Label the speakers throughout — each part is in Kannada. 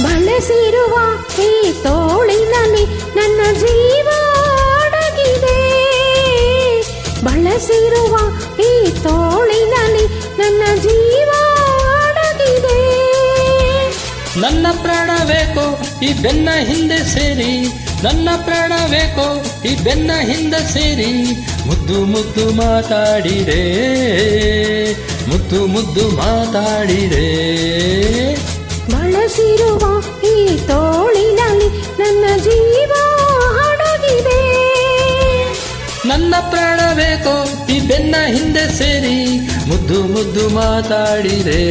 Speaker 1: ಬಳಸಿರುವ ಈ ತೋಳಿನಲ್ಲಿ ನನ್ನ ಜೀವ ಅಡಗಿದೆ. ಬಳಸಿರುವ ಈ ತೋಳಿನಲ್ಲಿ ನನ್ನ ಜೀವ ಅಡಗಿದೆ.
Speaker 2: ನನ್ನ ಪ್ರಾಣ ಬೇಕೋ ಈ ಬೆನ್ನ ಹಿಂದೆ ಸೇರಿ, ನನ್ನ ಪ್ರಾಣ ಬೇಕೋ ಈ ಬೆನ್ನ ಹಿಂದೆ ಸೇರಿ, ಮುದ್ದು ಮುದ್ದು ಮಾತಾಡಿರೆ, ಮುದ್ದು ಮುದ್ದು ಮಾತಾಡಿರೆ.
Speaker 1: ಬಳಸಿರುವ ಈ ತೋಳಿನಲ್ಲಿ ನನ್ನ ಜೀವ ಅಡಗಿದೆ.
Speaker 2: ನನ್ನ ಪ್ರಾಣ ಬೇಕೋ ಈ ಬೆನ್ನ ಹಿಂದೆ ಸೇರಿ, ಮುದ್ದು ಮುದ್ದು ಮಾತಾಡಿರೆ,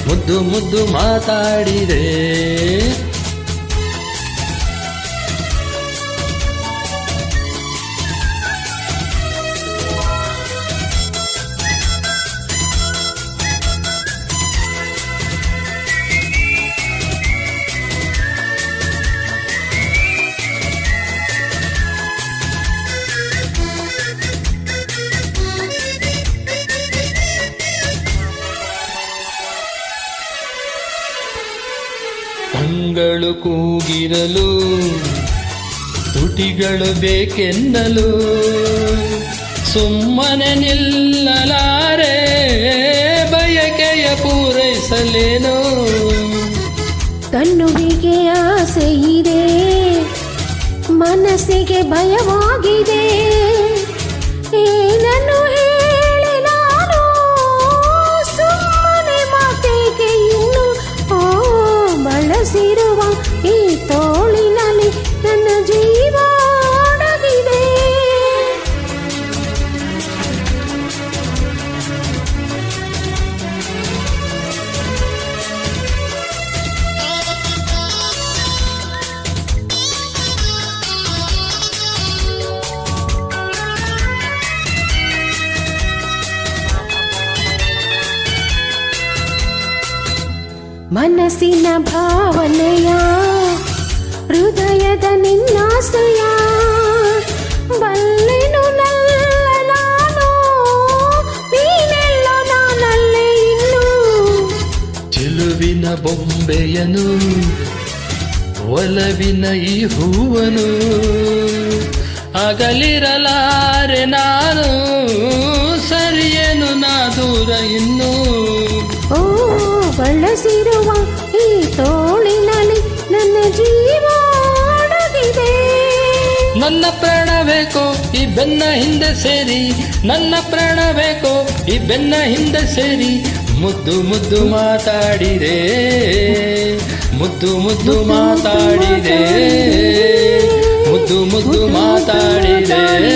Speaker 2: ಮುದ್ದು ಮುದ್ದು ಮಾತಾಡಿರೆ. ಕಂಗಳು ಕೂಗಿರಲು ತುಟಿಗಳು ಬೇಕೆನ್ನಲು, ಸುಮ್ಮನೆ ನಿಲ್ಲಲಾರೆ ಬಯಕೆಯ ಪೂರೈಸಲೇನೋ.
Speaker 1: ಕಣ್ಣುವಿಗೆ ಆಸೆ ಇದೆ, ಮನಸ್ಸಿಗೆ ಭಯವಾಗಿದೆ. ಏನನ್ನು ಹೇಳಿ ನಾನು ಸುಮ್ಮನೆ ಮಾತಿಗೆ ಇನ್ನು. ಬಳಸಿರುವ ಈ ತೋಳಿನಲ್ಲಿ ನನ್ನ ಜೀವ ಅಡಗಿದೆ. ಮನಸ್ಸಿನ ಭಾವನೆಯ ಹೃದಯದ ನಿನ್ನಾಸೆಯ ಬಲ್ಲೆನು ನಾನು, ನೀನೆಲ್ಲ ನಾನಲ್ಲೇ ಇನ್ನು.
Speaker 2: ಚೆಲುವಿನ ಬೊಂಬೆಯನು ಒಲವಿನ ಈ ಹೂವನು, ಅಗಲಿರಲಾರೆ ನಾನು ಸರಿಯೇನು ನಾ ದೂರ ಇನ್ನು.
Speaker 1: ಓ ಬಳಸಿರುವ ಈ ತೋಳಿನಲ್ಲಿ ನನ್ನ ಜೀವ ಅಡಗಿದೆ.
Speaker 2: ನನ್ನ ಪ್ರಾಣ ಬೇಕೋ ಈ ಬೆನ್ನ ಹಿಂದೆ ಸೇರಿ, ನನ್ನ ಪ್ರಾಣ ಬೇಕೋ ಈ ಬೆನ್ನ ಹಿಂದೆ ಸೇರಿ, ಮುದ್ದು ಮುದ್ದು ಮಾತಾಡಿರೆ, ಮುದ್ದು ಮುದ್ದು ಮಾತಾಡಿರೆ, ಮುದ್ದು ಮುದ್ದು ಮಾತಾಡಿರೆ.